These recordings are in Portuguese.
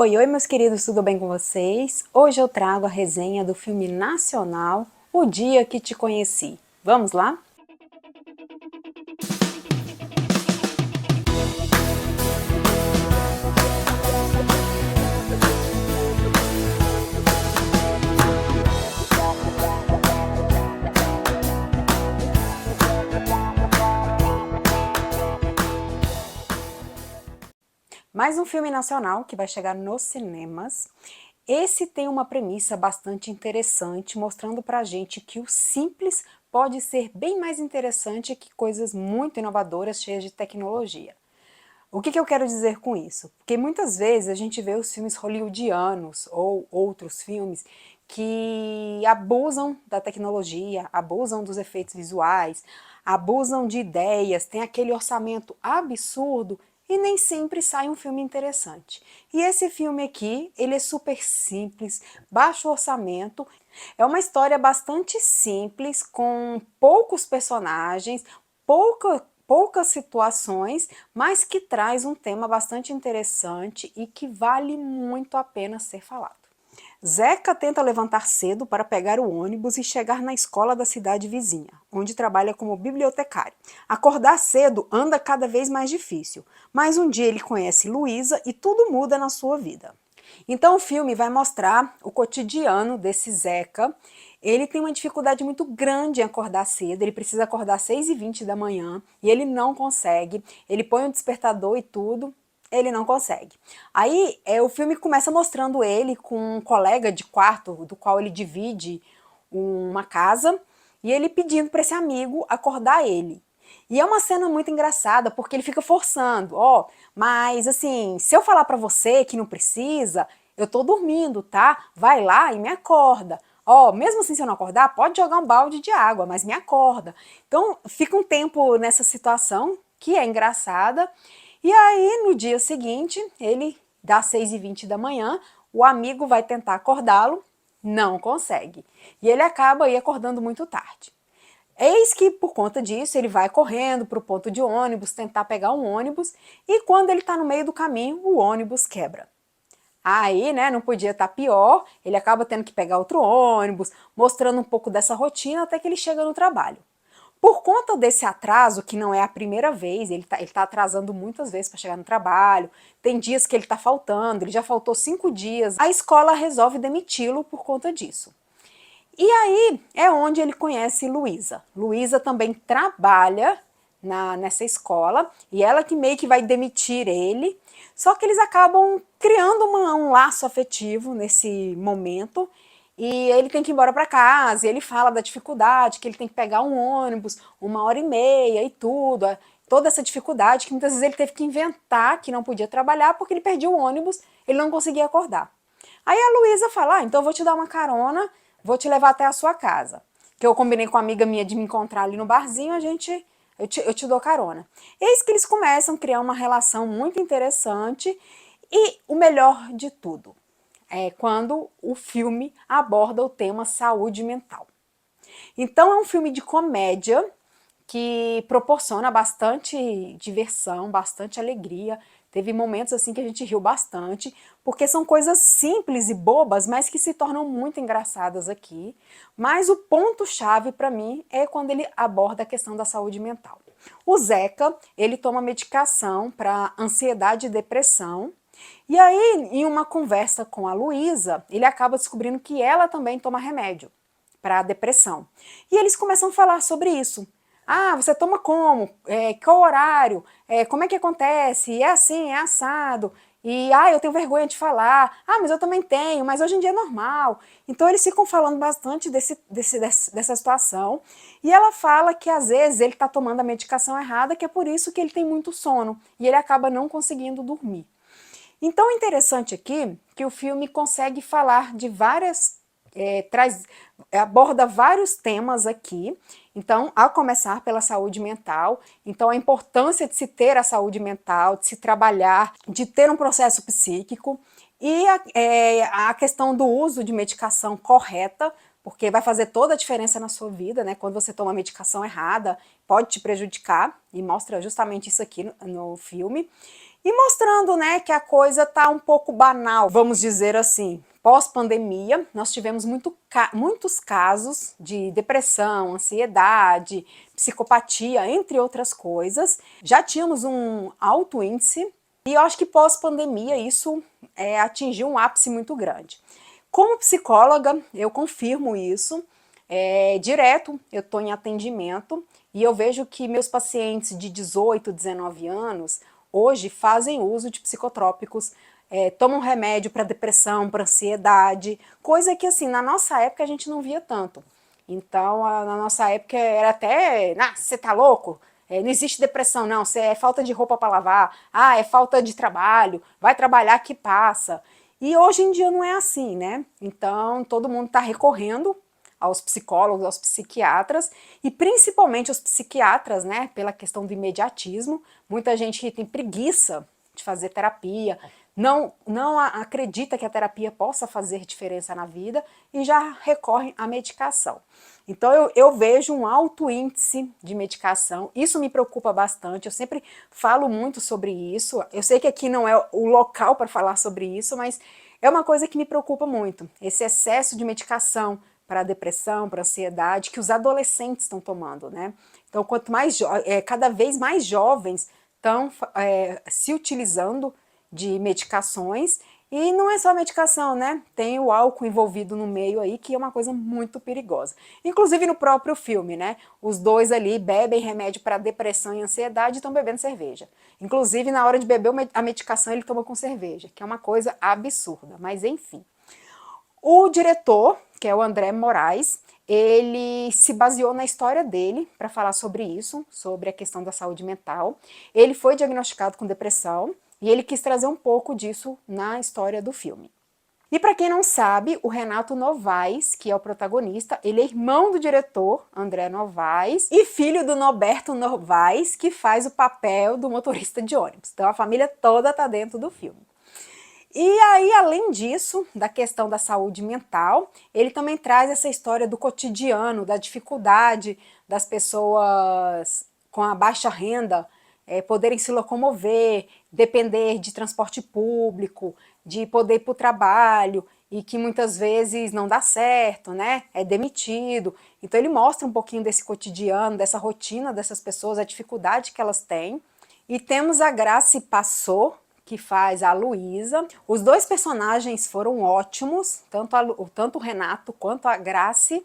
Oi, oi meus queridos, tudo bem com vocês? Hoje eu trago a resenha do filme nacional O Dia que Te Conheci. Vamos lá? Mais um filme nacional que vai chegar nos cinemas. Esse tem uma premissa bastante interessante, mostrando pra gente que o simples pode ser bem mais interessante que coisas muito inovadoras, cheias de tecnologia. O que eu quero dizer com isso? Porque muitas vezes a gente vê os filmes hollywoodianos ou outros filmes que abusam da tecnologia, abusam dos efeitos visuais, abusam de ideias, tem aquele orçamento absurdo e nem sempre sai um filme interessante. E esse filme aqui, ele é super simples, baixo orçamento, é uma história bastante simples, com poucos personagens, poucas situações, mas que traz um tema bastante interessante e que vale muito a pena ser falado. Zeca tenta levantar cedo para pegar o ônibus e chegar na escola da cidade vizinha, onde trabalha como bibliotecário. Acordar cedo anda cada vez mais difícil, mas um dia ele conhece Luísa e tudo muda na sua vida. Então o filme vai mostrar o cotidiano desse Zeca. Ele tem uma dificuldade muito grande em acordar cedo, ele precisa acordar às 6h20 da manhã e ele não consegue. Ele põe um despertador e tudo, ele não consegue. Aí o filme começa mostrando ele com um colega de quarto, do qual ele divide uma casa, e ele pedindo para esse amigo acordar ele. E é uma cena muito engraçada, porque ele fica forçando, mas assim, se eu falar para você que não precisa, eu tô dormindo, tá? Vai lá e me acorda. Mesmo assim se eu não acordar, pode jogar um balde de água, mas me acorda. Então, fica um tempo nessa situação, que é engraçada, e aí, no dia seguinte, ele dá 6h20 da manhã, o amigo vai tentar acordá-lo, não consegue. E ele acaba aí acordando muito tarde. Eis que, por conta disso, ele vai correndo para o ponto de ônibus, tentar pegar um ônibus, e quando ele está no meio do caminho, o ônibus quebra. Aí, né, não podia estar pior, ele acaba tendo que pegar outro ônibus, mostrando um pouco dessa rotina até que ele chega no trabalho. Por conta desse atraso, que não é a primeira vez, ele tá atrasando muitas vezes para chegar no trabalho, tem dias que ele está faltando, ele já faltou 5 dias, a escola resolve demiti-lo por conta disso. E aí é onde ele conhece Luísa. Luísa também trabalha nessa escola e ela que meio que vai demitir ele, só que eles acabam criando um laço afetivo nesse momento e ele tem que ir embora para casa e ele fala da dificuldade, que ele tem que pegar um ônibus 1h30 e tudo, toda essa dificuldade que muitas vezes ele teve que inventar que não podia trabalhar porque ele perdia o ônibus, ele não conseguia acordar. Aí a Luísa fala, então eu vou te dar uma carona, vou te levar até a sua casa. Que eu combinei com uma amiga minha de me encontrar ali no barzinho, eu te dou carona. Eis que eles começam a criar uma relação muito interessante e o melhor de tudo é quando o filme aborda o tema saúde mental. Então é um filme de comédia que proporciona bastante diversão, bastante alegria. Teve momentos assim que a gente riu bastante, porque são coisas simples e bobas, mas que se tornam muito engraçadas aqui. Mas o ponto-chave para mim é quando ele aborda a questão da saúde mental. O Zeca, ele toma medicação para ansiedade e depressão, e aí, em uma conversa com a Luísa, ele acaba descobrindo que ela também toma remédio para depressão. E eles começam a falar sobre isso. Ah, você toma como? Qual horário? Como é que acontece? É assim, é assado. E, eu tenho vergonha de falar. Ah, mas eu também tenho, mas hoje em dia é normal. Então eles ficam falando bastante dessa situação. E ela fala que às vezes ele está tomando a medicação errada, que é por isso que ele tem muito sono. E ele acaba não conseguindo dormir. Então é interessante aqui que o filme consegue falar de aborda vários temas aqui. Então, ao começar pela saúde mental, então a importância de se ter a saúde mental, de se trabalhar, de ter um processo psíquico e a questão do uso de medicação correta, porque vai fazer toda a diferença na sua vida, né? Quando você toma a medicação errada, pode te prejudicar, e mostra justamente isso aqui no filme. e mostrando, né, que a coisa tá um pouco banal, vamos dizer assim. Pós-pandemia, nós tivemos muitos casos de depressão, ansiedade, psicopatia, entre outras coisas. Já tínhamos um alto índice e eu acho que pós-pandemia isso atingiu um ápice muito grande. Como psicóloga, eu confirmo isso. Direto, eu estou em atendimento e eu vejo que meus pacientes de 18, 19 anos hoje fazem uso de psicotrópicos, tomam remédio para depressão, para ansiedade, coisa que assim, na nossa época a gente não via tanto. Então, na nossa época era até, você tá louco? Não existe depressão, não, é falta de roupa para lavar, é falta de trabalho, vai trabalhar que passa. E hoje em dia não é assim, né? Então, todo mundo está recorrendo aos psicólogos, aos psiquiatras, e principalmente aos psiquiatras, né, pela questão do imediatismo. Muita gente que tem preguiça de fazer terapia, não acredita que a terapia possa fazer diferença na vida e já recorre à medicação. Então eu vejo um alto índice de medicação, isso me preocupa bastante, eu sempre falo muito sobre isso, eu sei que aqui não é o local para falar sobre isso, mas é uma coisa que me preocupa muito, esse excesso de medicação para depressão, para ansiedade, que os adolescentes estão tomando, né? Então, cada vez mais jovens estão se utilizando de medicações, e não é só medicação, né? Tem o álcool envolvido no meio aí, que é uma coisa muito perigosa. Inclusive no próprio filme, né? Os dois ali bebem remédio para depressão e ansiedade e estão bebendo cerveja. Inclusive, na hora de beber a medicação, ele toma com cerveja, que é uma coisa absurda, mas enfim. O diretor, que é o André Moraes, ele se baseou na história dele para falar sobre isso, sobre a questão da saúde mental. Ele foi diagnosticado com depressão e ele quis trazer um pouco disso na história do filme. E para quem não sabe, o Renato Novaes, que é o protagonista, ele é irmão do diretor, André Novaes, e filho do Norberto Novaes, que faz o papel do motorista de ônibus. Então a família toda está dentro do filme. E aí, além disso, da questão da saúde mental, ele também traz essa história do cotidiano, da dificuldade das pessoas com a baixa renda poderem se locomover, depender de transporte público, de poder ir para o trabalho, e que muitas vezes não dá certo, né? É demitido. Então ele mostra um pouquinho desse cotidiano, dessa rotina dessas pessoas, a dificuldade que elas têm. E temos a Grace Passou, que faz a Luísa. Os dois personagens foram ótimos, tanto o Renato quanto a Grace.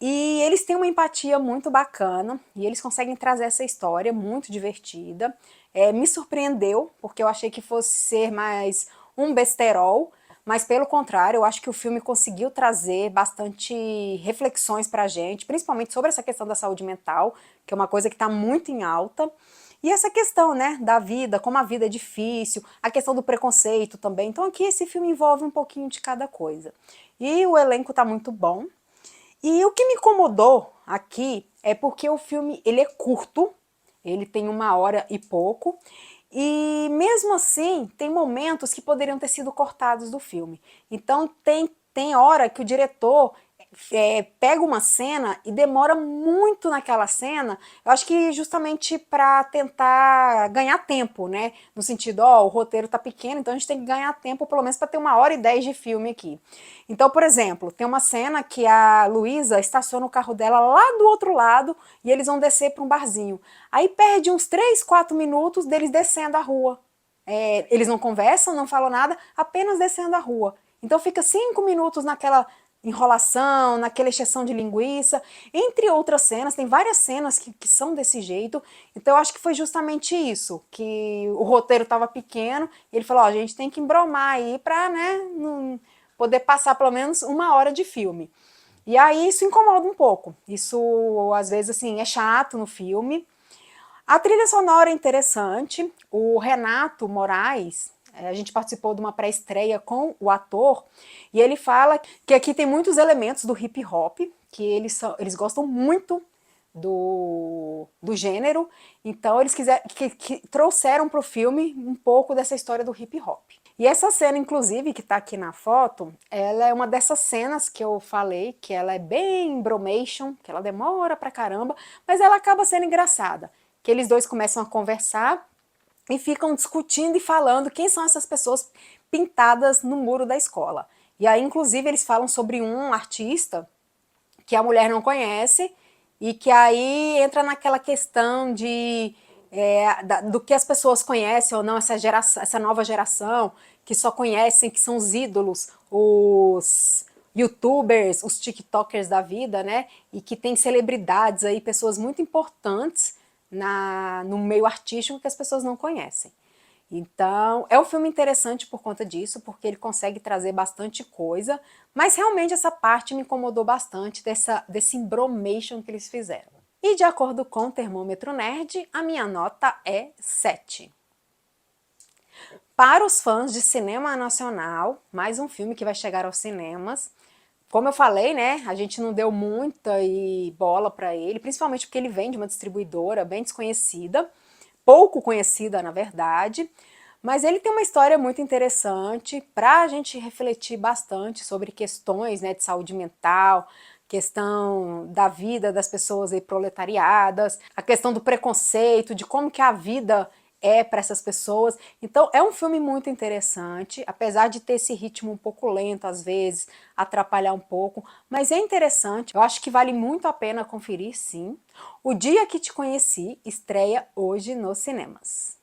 E eles têm uma empatia muito bacana e eles conseguem trazer essa história muito divertida. Me surpreendeu, porque eu achei que fosse ser mais um besterol, mas pelo contrário, eu acho que o filme conseguiu trazer bastante reflexões pra gente, principalmente sobre essa questão da saúde mental, que é uma coisa que está muito em alta. E essa questão, né, da vida, como a vida é difícil, a questão do preconceito também. Então aqui esse filme envolve um pouquinho de cada coisa. E o elenco tá muito bom. E o que me incomodou aqui é porque o filme ele é curto, ele tem 1 hora e pouco, e mesmo assim tem momentos que poderiam ter sido cortados do filme. Então tem hora que o diretor pega uma cena e demora muito naquela cena, eu acho que justamente para tentar ganhar tempo, né? No sentido, o roteiro tá pequeno, então a gente tem que ganhar tempo pelo menos para ter 1 hora e 10 de filme aqui. Então, por exemplo, tem uma cena que a Luísa estaciona o carro dela lá do outro lado e eles vão descer para um barzinho. Aí perde uns 3, 4 minutos deles descendo a rua. Eles não conversam, não falam nada, apenas descendo a rua. Então fica 5 minutos naquela enrolação, naquela exceção de linguiça, entre outras cenas, tem várias cenas que são desse jeito, então eu acho que foi justamente isso, que o roteiro estava pequeno, e ele falou, a gente tem que embromar aí pra, né, poder passar pelo menos 1 hora de filme. E aí isso incomoda um pouco, isso às vezes assim, é chato no filme. A trilha sonora é interessante, o Renato Moraes, a gente participou de uma pré-estreia com o ator, e ele fala que aqui tem muitos elementos do hip hop, que eles gostam muito do gênero, então eles que trouxeram para o filme um pouco dessa história do hip hop. E essa cena, inclusive, que está aqui na foto, ela é uma dessas cenas que eu falei, que ela é bem bromation, que ela demora pra caramba, mas ela acaba sendo engraçada, que eles dois começam a conversar, e ficam discutindo e falando quem são essas pessoas pintadas no muro da escola. E aí, inclusive, eles falam sobre um artista que a mulher não conhece e que aí entra naquela questão de do que as pessoas conhecem ou não, essa nova geração, que só conhecem, que são os ídolos, os youtubers, os tiktokers da vida, né? E que tem celebridades aí, pessoas muito importantes no meio artístico que as pessoas não conhecem. Então, é um filme interessante por conta disso, porque ele consegue trazer bastante coisa, mas realmente essa parte me incomodou bastante desse embromation que eles fizeram. E de acordo com o Termômetro Nerd, a minha nota é 7. Para os fãs de cinema nacional, mais um filme que vai chegar aos cinemas. Como eu falei, né, a gente não deu muita bola para ele, principalmente porque ele vem de uma distribuidora bem desconhecida, pouco conhecida na verdade, mas ele tem uma história muito interessante para a gente refletir bastante sobre questões, né, de saúde mental, questão da vida das pessoas aí proletariadas, a questão do preconceito, de como que a vida é para essas pessoas. Então é um filme muito interessante, apesar de ter esse ritmo um pouco lento às vezes, atrapalhar um pouco, mas é interessante, eu acho que vale muito a pena conferir sim. O Dia que Te Conheci estreia hoje nos cinemas.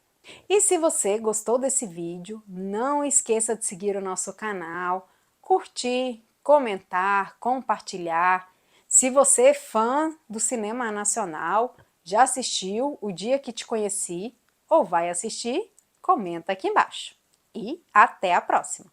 E se você gostou desse vídeo, não esqueça de seguir o nosso canal, curtir, comentar, compartilhar. Se você é fã do cinema nacional, já assistiu O Dia que Te Conheci ou vai assistir, comenta aqui embaixo. E até a próxima!